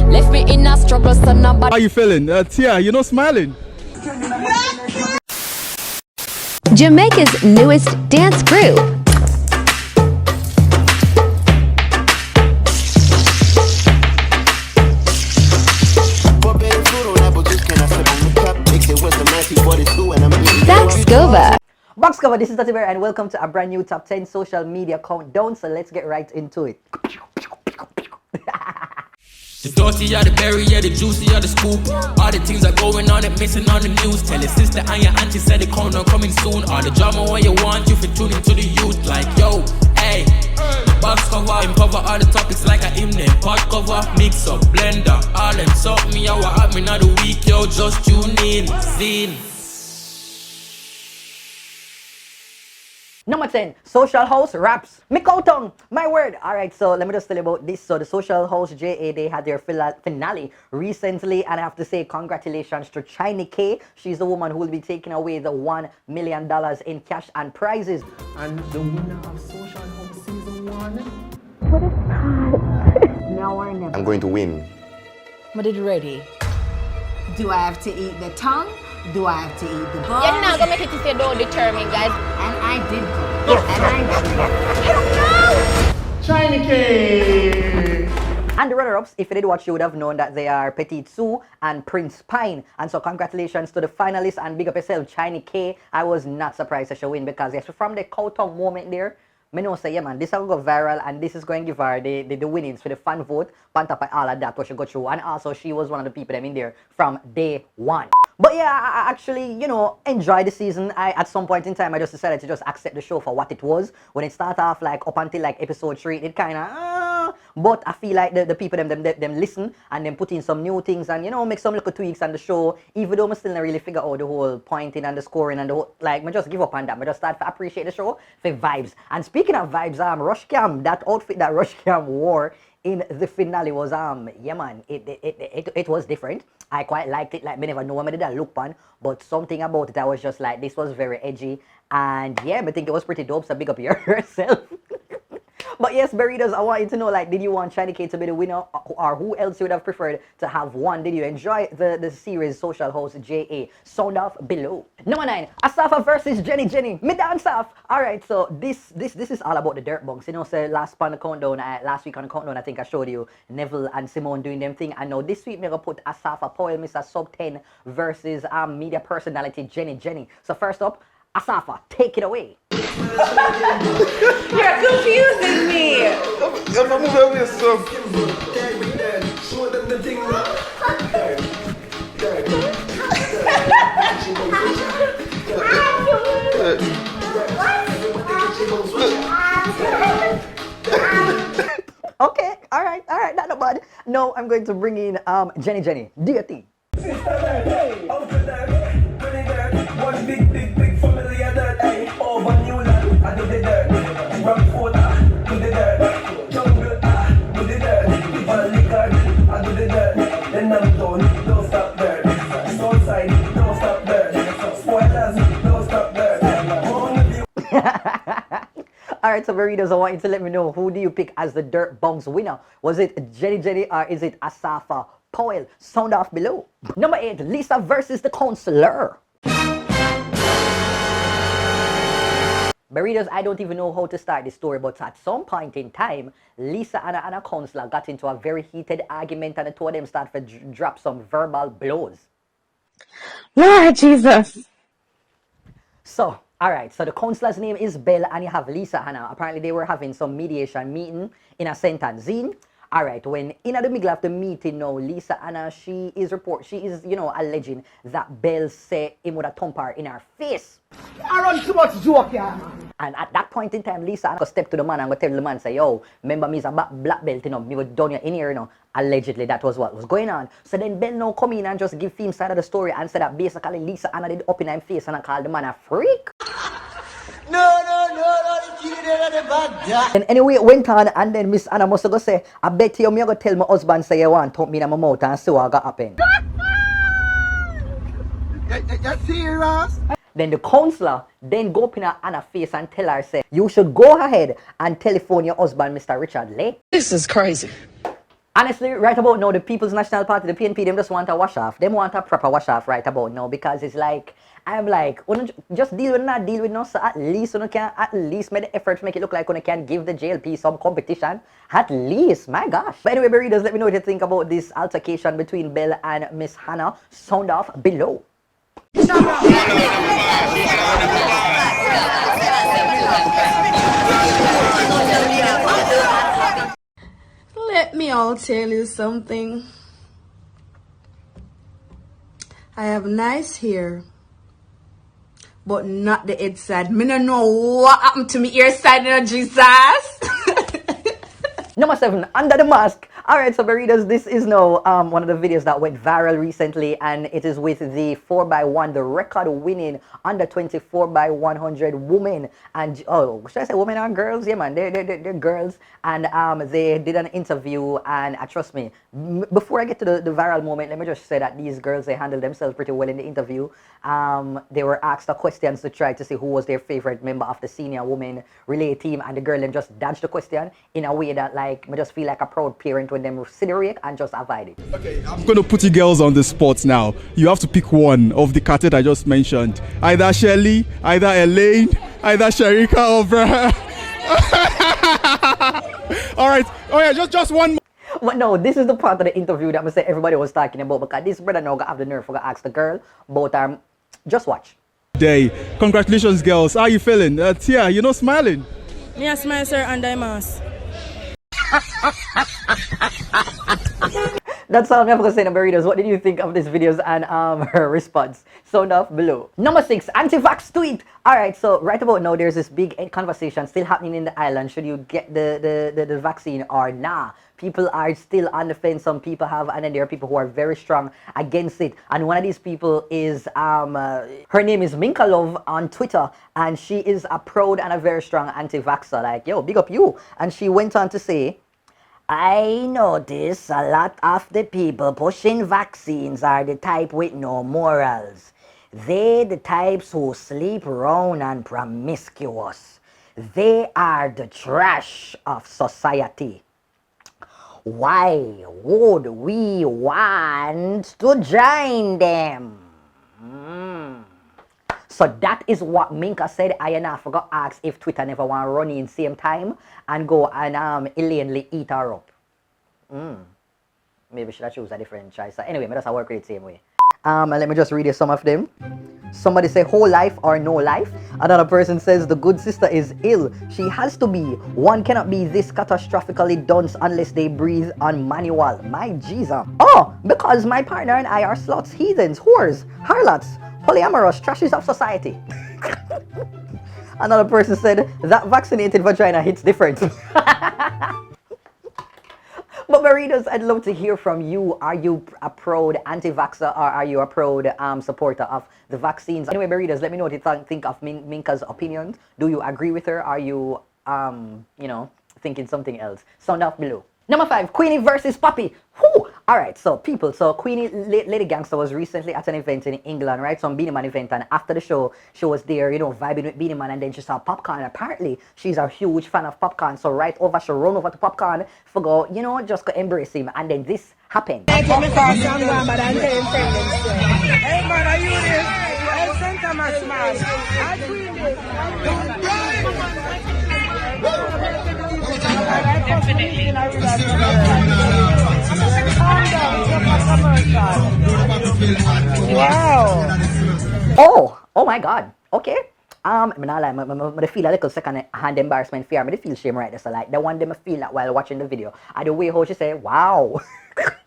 Left me in a struggle, so nobody. How you feeling? Tia, you're not smiling. Jamaica's newest dance group. Box cover, this is TheDuttyBerry and welcome to a brand new top 10 social media countdown. So let's get right into it. The dirty, yeah, the berry, yeah, the juicy, yeah, the scoop. All the things are going on, it missing on the news. Tell your sister and your auntie said the countdown coming soon. All the drama what you want, you fit tune into the youth. Like, yo, hey, box cover, empower all the topics like a hymn. Pot cover, mix up, blender, all them something, me, what happening now the week, yo, just tune in, zine. Number 10, Social House Raps. Mikoutong, my word. Alright, so let me just tell you about this. So the Social House JA, they had their finale recently, and I have to say congratulations to Chiney. She's the woman who will be taking away the $1 million in cash and prizes. And the winner of Social House Season 1. What is that? Now or never. I'm going to win. But it ready. Do I have to eat the tongue? Do I have to eat the balls? You're not gonna make it if you don't determine, guys. And I did go. And I did. Chiny K. And the runner-ups, if you did watch, you would have known that they are Petite Sue and Prince Pine. And so congratulations to the finalists and big up yourself, Chiney K. I was not surprised that she win because yes, from the Kowtown moment there, me know say, yeah man, this will go viral and this is going to give her the winnings for the fan vote, on top of all of that what she got through. And also she was one of the people that in there from day one. But yeah, I actually, you know, enjoyed the season. At some point in time, I just decided to just accept the show for what it was. When it started off like up until like episode 3, it kind of, but I feel like the people them listen and then put in some new things and, you know, make some little tweaks on the show. Even though I still not really figure out the whole pointing and the scoring and the whole, like, I just give up on that. I just start to appreciate the show for vibes. And speaking of vibes, Rush Cam, that outfit that Rush Cam wore in the finale was yeah man, it was different. I quite liked it. Like, me never know I did that look pan, but something about it I was just like, this was very edgy, and yeah, I think it was pretty dope. So big up yourself. But yes, Burritos, I want you to know, like, did you want Chiney K to be the winner, or who else you would have preferred to have won? Did you enjoy the series Social House JA? Sound off below. Number 9, Asapha VS Jenny. Me dance off. Alright, so this is all about the dirt bunks. You know, so last week on the countdown, I think I showed you Neville and Simone doing them thing. And now this week, we're going to put Asapha Powell, Mr. Sub 10 versus media personality Jenny. So first up, Asapha, take it away. You're confusing me. Okay, alright, not bad. Now I'm going to bring in Jenny. Do your thing. One big family of dirt, over New Land, I do the dirt. Rampford, do the dirt. Jungle, do the dirt. Valley Garden, I do the dirt. Then I'm done, don't stop dirt. Southside, don't stop dirt. Spoilers, don't stop dirt. Alright, so Burritos, I want you to let me know, who do you pick as the Dirt Bunks winner? Was it Jenny or is it Asapha Powell? Sound off below. Number 8, Lisa versus the Counselor. Burritos, I don't even know how to start this story, but at some point in time, Lisa and a counselor got into a very heated argument and the two of them started to drop some verbal blows. Lord Jesus. So, alright, so the counselor's name is Belle and you have Lisa Hannah. Apparently they were having some mediation meeting in a sentencing. Alright, when in the middle of the meeting now, Lisa Anna, she is, you know, alleging that Belle said him would have thump her in her face. I run too much joke, yeah, man. And at that point in time, Lisa Anna step to the man and go tell the man, say, yo, remember me is a black belt, you know, me was down in here, you know. Allegedly, that was what was going on. So then Belle now come in and just give him side of the story and said that basically Lisa Anna did up in her face and I called the man a freak. No. And anyway, it went on, and then Miss Anna must go say, I bet you me go tell my husband say you want to thump me in my mouth and see what got happen. You serious? Then the counselor then go up in Anna's face and tell her, say, you should go ahead and telephone your husband, Mr. Richard Lake. This is crazy. Honestly, right about now, the People's National Party, the PNP, them just want a wash off. Them want a proper wash off right about now because it's like, I'm like, just deal with not deal with no, so at least you can at least make the effort to make it look like you can give the JLP some competition. At least, my gosh. But anyway, readers, let me know what you think about this altercation between Belle and Miss Hannah. Sound off below. Let me all tell you something. I have nice hair, but not the head side. Me no know what happened to me ear side, you know, Jesus. Number 7, Under the Mask. Alright, so readers, this is now one of the videos that went viral recently, and it is with the 4x1, the record-winning under 20 4x100 women. And oh, should I say women or girls? Yeah, man, they're girls. And they did an interview, and trust me, before I get to the viral moment, let me just say that these girls, they handled themselves pretty well in the interview. They were asked the questions to try to see who was their favorite member of the senior women relay team, and the girl then just dodged the question in a way that, like, I just feel like a proud parent when them see the rake and just avoid it. Okay, I'm going to put you girls on the spot now. You have to pick one of the quartet I just mentioned. Either Shelly, either Elaine, either Sharika or Brah. All right. Oh yeah, just one more. But no, this is the part of the interview that I say everybody was talking about, because this brother now got have the nerve to ask the girl about just watch. Day. Congratulations, girls. How are you feeling? Tia, you're not smiling. Me I smile, sir, under mask. That's all I'm going to say, number readers. What did you think of this videos and her response? Sound off below. Number 6, anti-vax tweet. Alright, so right about now, there's this big conversation still happening in the island. Should you get the vaccine or nah? People are still on the fence. Some people have, and then there are people who are very strong against it. And one of these people is, her name is Minka Love on Twitter, and she is a proud and a very strong anti-vaxxer. Like, yo, big up you. And she went on to say, I notice a lot of the people pushing vaccines are the type with no morals. They the types who sleep around and promiscuous. They are the trash of society. Why would we want to join them? So that is what Minka said. I forgot asked if Twitter never want to run in same time and go and illegally eat her up. Maybe should I choose a different choice. So anyway, that's how I work it the same way. Let me just read you some of them. Somebody say whole life or no life. Another person says the good sister is ill. She has to be. One cannot be this catastrophically dunce unless they breathe on manual. My Jesus. Oh, because my partner and I are sluts, heathens, whores, harlots, polyamorous, trashes of society. Another person said that vaccinated vagina hits different. But my readers, I'd love to hear from you. Are you a proud anti-vaxxer or are you a proud supporter of the vaccines? Anyway, my readers, let me know what you think of Minka's opinions. Do you agree with her? Are you, you know, thinking something else? Sound off below. Number 5, Queenie versus Poppy. Whew. Alright, so people, so Queenie, Lady Gangster was recently at an event in England, right? Some Beanie Man event, and after the show, she was there, you know, vibing with Beanie Man, and then she saw Popcorn. Apparently, she's a huge fan of Popcorn, so right over, she run over to Popcorn, for go, you know, just go embrace him, and then this happened. Hey man, are you this? Hey, Santa Masman. I Queenie. Definitely. Wow. Oh my God. Okay. I feel a little second hand embarrassment fear. I feel shame right there. So like the one them feel that while watching the video. And the way how she say, wow.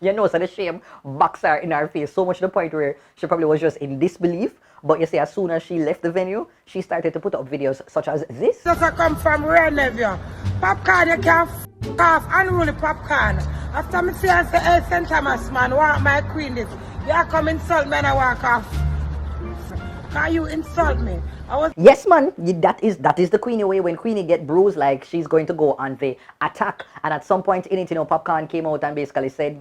You know, so the shame box her in her face so much to the point where she probably was just in disbelief. But you see, as soon as she left the venue, she started to put up videos such as this. Just I come from real nephew. Popcorn, you can't f*** off unruly Popcorn. After me say I say, hey, St. Thomas, man, want my queen this. You come insult me and I walk off. Can you insult me? Yes, man. That is the Queenie way. When Queenie get bruised, like she's going to go on the attack. And at some point in it, Popcorn came out and basically said,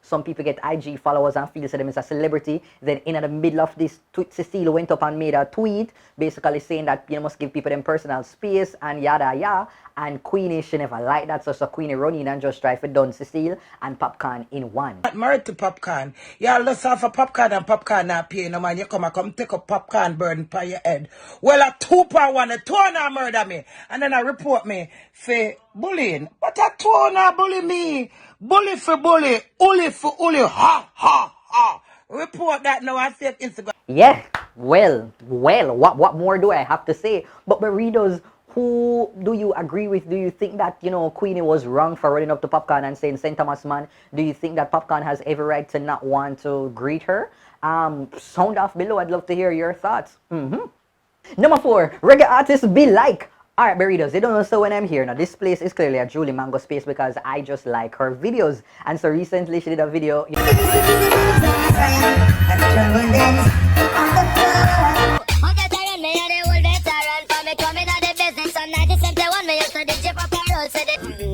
some people get IG followers and feel them as a celebrity. Then in the middle of this tweet, Cecile went up and made a tweet basically saying that you must give people them personal space and yada yada. And Queenie, she never liked that, so Queenie run in and just try for done Cecile and Popcorn in one. Married to Popcorn. Y'all just have a Popcorn and Popcorn not pay no man. You come take up Popcorn burden by your head. Well, a 2-1, a 2 now murder me. And then I report me for bullying. But a 2 now bully me. Bully for bully. Uli for uli. Ha, ha, ha. Report that now I fake Instagram. Yeah, well, what more do I have to say? But readers, who do you agree with? Do you think that, Queenie was wrong for running up to Popcorn and saying, St. Thomas man? Do you think that Popcorn has every right to not want to greet her? Sound off below. I'd love to hear your thoughts. Number 4, reggae artists be like. Alright, readers, they don't know so when I'm here. Now, this place is clearly a Julie Mango space because I just like her videos. And so recently she did a video.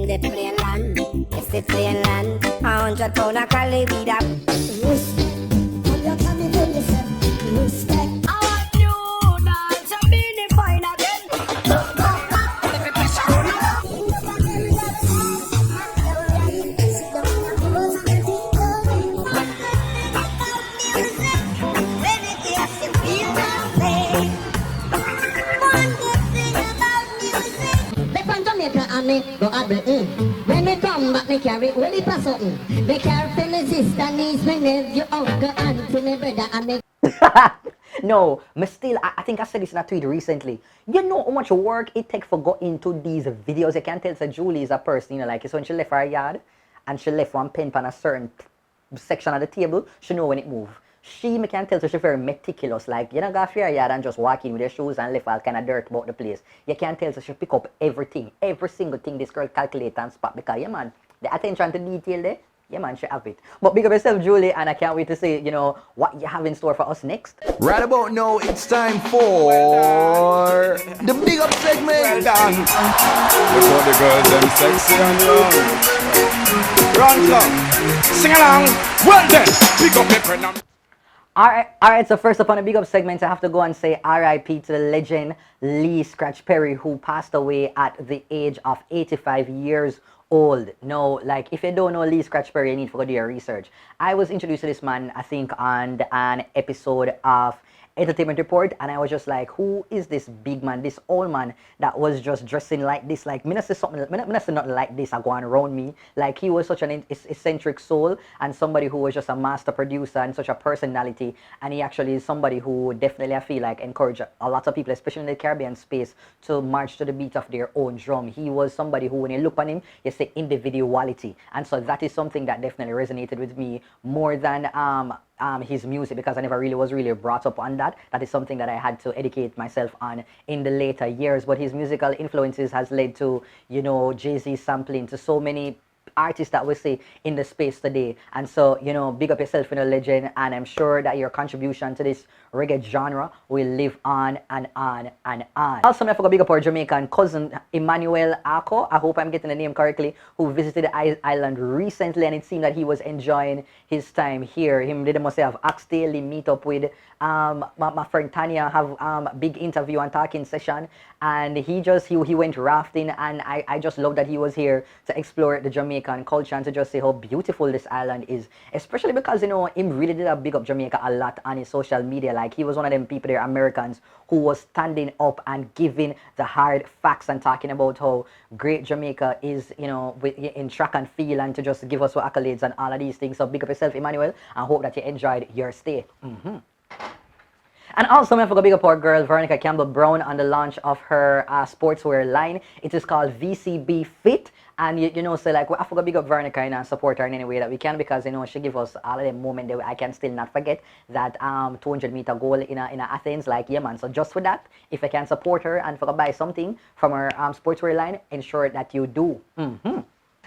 The plain land, it's the plain land. 100 pound of Cali weed up. Respect. I want you dance and be the fine again. Go at the when me come back, me carry only pass something. Me carry for me sister, niece, me nephew, uncle, auntie, me brother, and me. No, me still, I think I said this in a tweet recently. You know how much work it takes for go into these videos. You can tell that Julie is a person, like it's when she left her yard and she left one pen on a certain section of the table, she know when it move. She, me can tell, so she's very meticulous. Like, you don't go to your yard and just walk in with your shoes and left all kind of dirt about the place. You can tell, so she pick up everything, every single thing this girl calculate and spot. Because, yeah, man, the attention to detail there, yeah, man, she have it. But big up yourself, Julie, and I can't wait to see, what you have in store for us next. Right about now, it's time for the big up segment. Well done. Look how the girls, them sexy and young. Run, come. Sing along. Well then, big up your friend. Alright, so first up on the big up segment, I have to go and say RIP to the legend Lee Scratch Perry, who passed away at the age of 85 years old. No, like, if you don't know Lee Scratch Perry, you need to go do your research. I was introduced to this man, I think, on an episode of Entertainment Report, and I was just like, who is this big man, this old man that was just dressing like this? Like, me not say something, me not say nothing like this going around me. Like, he was such an eccentric soul and somebody who was just a master producer and such a personality, and he actually is somebody who definitely, I feel like, encouraged a lot of people, especially in the Caribbean space, to march to the beat of their own drum. He was somebody who, when you look on him, you say individuality, and so that is something that definitely resonated with me more than his music, because I never really was brought up on that. That is something that I had to educate myself on in the later years. But his musical influences has led to, Jay-Z sampling, to so many artists that we see in the space today. And so, big up yourself, legend, and I'm sure that your contribution to this reggae genre will live on and on and on. Also, I forgot big up our Jamaican cousin Emmanuel Ako, I hope I'm getting the name correctly, who visited the island recently, and it seemed that he was enjoying his time here. Him did must have asked daily meet up with my friend Tanya, have big interview and talking session, and he went rafting, and I just love that he was here to explore the Jamaican culture and to just say how beautiful this island is, especially because him really did a big up Jamaica a lot on his social media. Like, he was one of them people there, Americans, who was standing up and giving the hard facts and talking about how great Jamaica is, in track and field, and to just give us accolades and all of these things. So big up yourself, Emmanuel, and hope that you enjoyed your stay. And also, I forgot big up our girl Veronica Campbell Brown on the launch of her sportswear line. It is called VCB Fit. And so like, I forgot big up Veronica and support her in any way that we can, because she give us all of them moment that I can still not forget, that 200-meter goal in Athens. Like, yeah, man. So just for that, if I can support her and forgot buy something from her sportswear line, ensure that you do.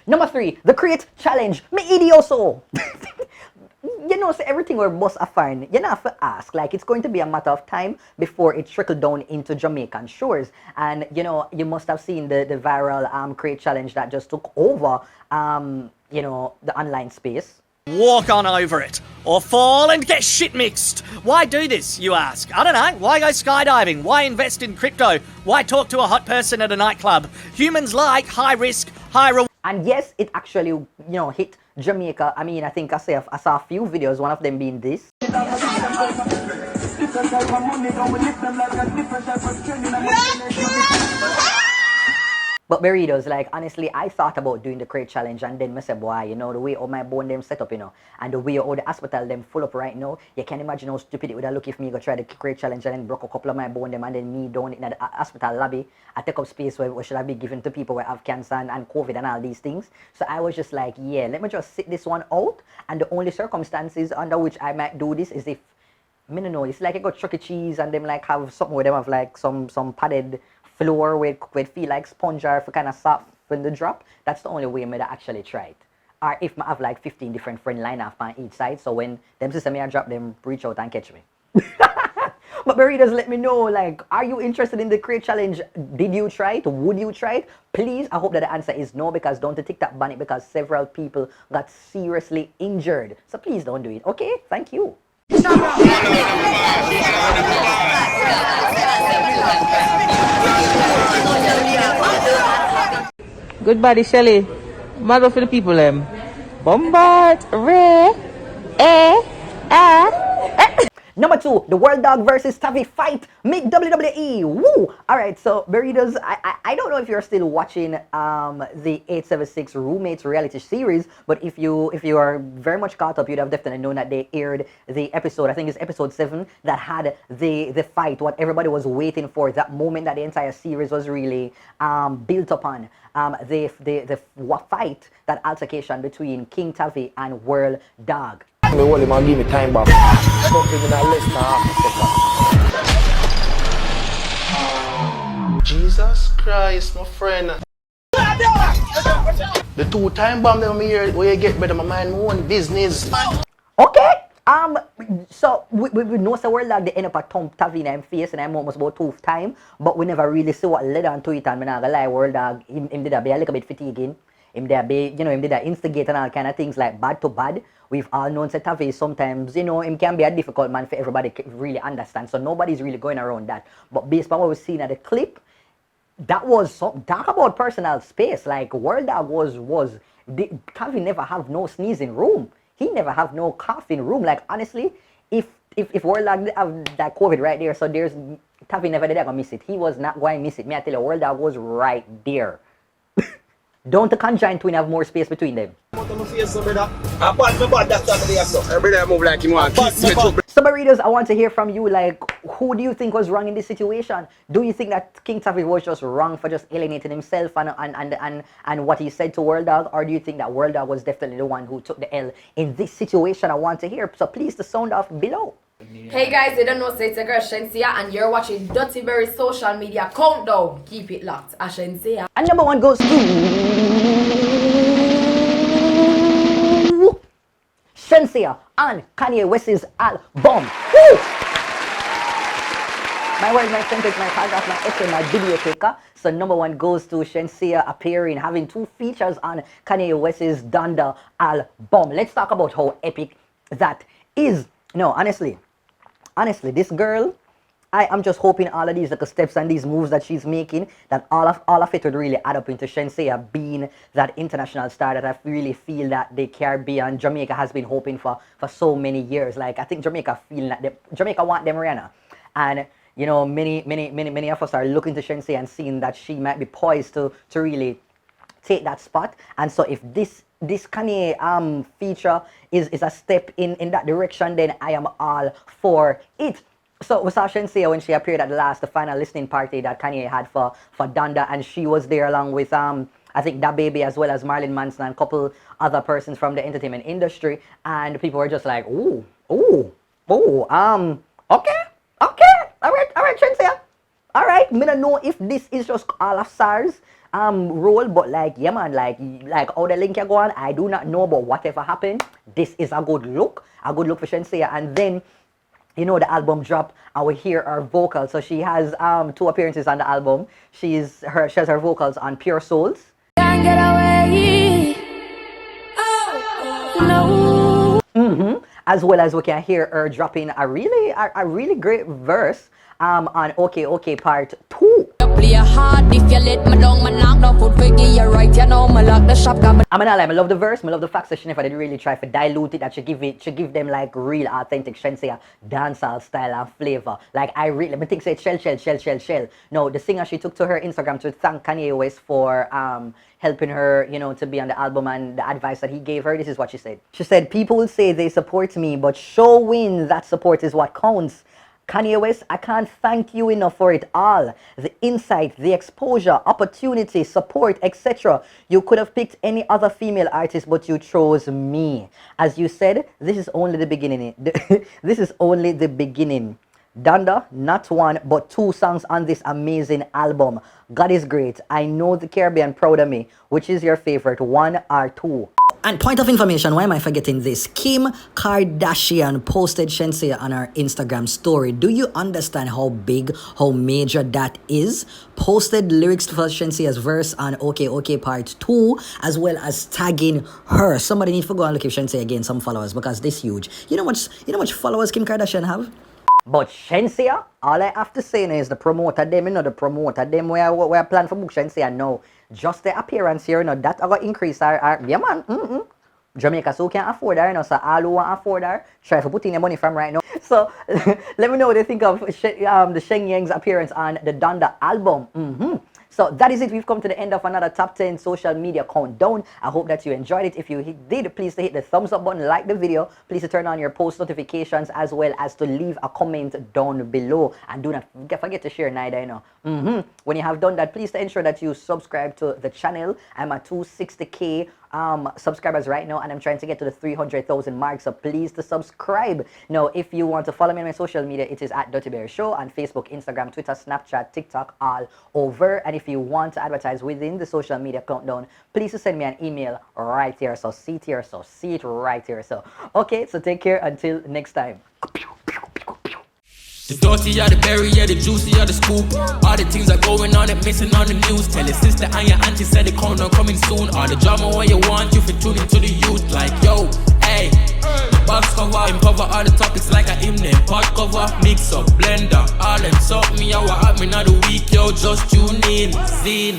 Number 3, the Create Challenge. Me idioso. you know, so everything will bust a fine. You know, have to ask. Like, it's going to be a matter of time before it trickled down into Jamaican shores. And, you know, you must have seen the viral crate challenge that just took over, you know, the online space. Walk on over it, or fall and get shit mixed. Why do this, you ask? I don't know. Why go skydiving? Why invest in crypto? Why talk to a hot person at a nightclub? Humans like high risk, high reward. And yes, it actually, you know, hit Jamaica. I mean, I think I saw a few videos, one of them being this. But burritos, like, honestly, I thought about doing the crate challenge, and then I said, boy, you know, the way all my bone them set up, you know, and the way all the hospital them full up right now, you can imagine how stupid it would have look if me go try the crate challenge and then broke a couple of my bone them, and then me down in the hospital lobby, I take up space where should I be given to people who have cancer and COVID and all these things. So I was just like, yeah, let me just sit this one out, and the only circumstances under which I might do this is if, I don't know, it's like I got Chuck E. Cheese and them like have something where them have like some padded floor where it feel like sponge or if kind of soft when the drop. That's the only way I actually try it. Or if I have like 15 different friend line up on each side, so when them sister me I drop them, reach out and catch me. But burritos, let me know, like, are you interested in the crate challenge? Did you try it? Would you try it? Please, I hope that the answer is no, because don't TikTok ban it because several people got seriously injured. So please don't do it. Okay, thank you. Good body, Shelly. Mother for the people, Bombard, Ray, Number 2, the World Dawg versus Tavii fight, make WWE. Woo! Alright, so burritos, I don't know if you're still watching the 876 Roommates reality series, but if you are very much caught up, you'd have definitely known that they aired the episode, I think it's episode 7, that had the fight, what everybody was waiting for, that moment that the entire series was really built upon. The fight, that altercation between Kyng Tavii and World Dawg. Me hold him and give me time back. Stop him in a less than half a second. Jesus Christ, my friend. The 2 time bomb them here where you get better my mind my own business. Okay. So we know the World Dawg they end up at Tom Tavii in him face and I'm almost about 2 time, but we never really see what led on to it, and me not gonna lie, World Dawg him did a be a little bit fatiguing. Him there be, you know, him did that instigate and all kind of things like bad to bad. We've all known that Tavii sometimes, you know, him can be a difficult man for everybody to really understand. So nobody's really going around that. But based on what we've seen at the clip, that was talk about personal space. Like World Dawg Tavii never have no sneezing room. He never have no coughing room. Like honestly, if World Dawg have that COVID right there, so there's Tavii never did ever miss it. He was not going to miss it. Me I tell you, World Dawg was right there. Don't the conjoined twin have more space between them? So burritos, I want to hear from you, like, who do you think was wrong in this situation? Do you think that Kyng Tavii was just wrong for just alienating himself and what he said to World Dawg, or do you think that World Dawg was definitely the one who took the L in this situation? I want to hear, so please the sound off below. Hey guys, you don't know, so it's a girl Shenseea and you're watching Duttyberry social media countdown. Keep it locked, Shenseea. And number 1 goes to Shenseea on Kanye West's album. Woo! My word, my sentence, my paragraph, my essay, my video taker. So number 1 goes to Shenseea appearing, having 2 features on Kanye West's Donda album. Let's talk about how epic that is. No, honestly, this girl, I'm just hoping all of these little steps and these moves that she's making, that all of it would really add up into Shenseea being that international star that I really feel that the Caribbean, Jamaica has been hoping for so many years. Like I think Jamaica feel that Jamaica want them Rihanna, and you know many of us are looking to Shenseea and seeing that she might be poised to really take that spot. And so if this Kanye feature is a step in that direction, then I am all for it. So we saw Shenseea when she appeared at the final listening party that Kanye had for Donda, and she was there along with I think DaBaby as well as Marilyn Manson and a couple other persons from the entertainment industry, and people were just like, okay, all right, Shenseea. All right, me don't know if this is just all of SARS role, but like, yeah man, like how the link go on, I do not know, but whatever happened, this is a good look for Shenseea. And then, you know, the album drop, and we hear her vocals. So she has 2 appearances on the album. She has her vocals on Pure Souls. Can't get away. Oh, no. As well as we can hear her dropping a really great verse on Okay Okay Part 2. Play hard if you let me down, my knock down foot for give you right, you know, my lock the shop. I'm gonna lie, I love the verse, I love the fact that Shenseea did really try to dilute it, that she give them like real authentic Shenseea dancehall style and flavor. Like I really, let me think say shell. No, the singer, she took to her Instagram to thank Kanye West for helping her, you know, to be on the album, and the advice that he gave her. This is what she said. She said, people will say they support me, but showing that support is what counts. Kanye West, I can't thank you enough for it all. The insight, the exposure, opportunity, support, etc. You could have picked any other female artist, but you chose me. As you said, this is only the beginning. This is only the beginning. Donda, not 1, but 2 songs on this amazing album. God is great. I know the Caribbean proud of me. Which is your favorite, 1 or 2? And point of information, why am I forgetting this? Kim Kardashian posted Shenseea on her Instagram story. Do you understand how big, how major that is? Posted lyrics for Shenseea's verse on Okay Okay Part 2, as well as tagging her. Somebody need to go and look if Shenseea gain some followers, because this huge. You know much followers Kim Kardashian have? But Shenseea, all I have to say is the promoter them, you know, the promoter them where plan for book Shenseea now. Just the appearance here, you know, that will increase our yeah man. Jamaica so can't afford her, you know, so all who want afford her, try to put in your money from right now. So let me know what you think of the Sheng Yang's appearance on the Donda album. So that is it. We've come to the end of another top 10 social media countdown. I hope that you enjoyed it. If you did, please hit the thumbs up button, like the video. Please turn on your post notifications, as well as to leave a comment down below. And do not forget to share neither, you know. When you have done that, please ensure that you subscribe to the channel. I'm at 260k subscribers right now, and I'm trying to get to the 300,000 mark, so please to subscribe. Now, if you want to follow me on my social media, it is at DuttyBerryShow on Facebook, Instagram, Twitter, Snapchat, TikTok, all over. And if you want to advertise within the social media countdown, please send me an email right here. So see it right here. So okay, so take care until next time. The dirty, yeah, the berry, yeah, the juicy, yeah, the scoop. All the things are going on, it missing on the news. Tell your sister and your auntie said the corner coming soon. All the drama what you want, you fit tune into the youth. Like, yo, hey, box cover, cover all the topics like a hymn. Pot cover, mix up, blender, all them something, yeah, what happened of the week, yo, just tune in, zine.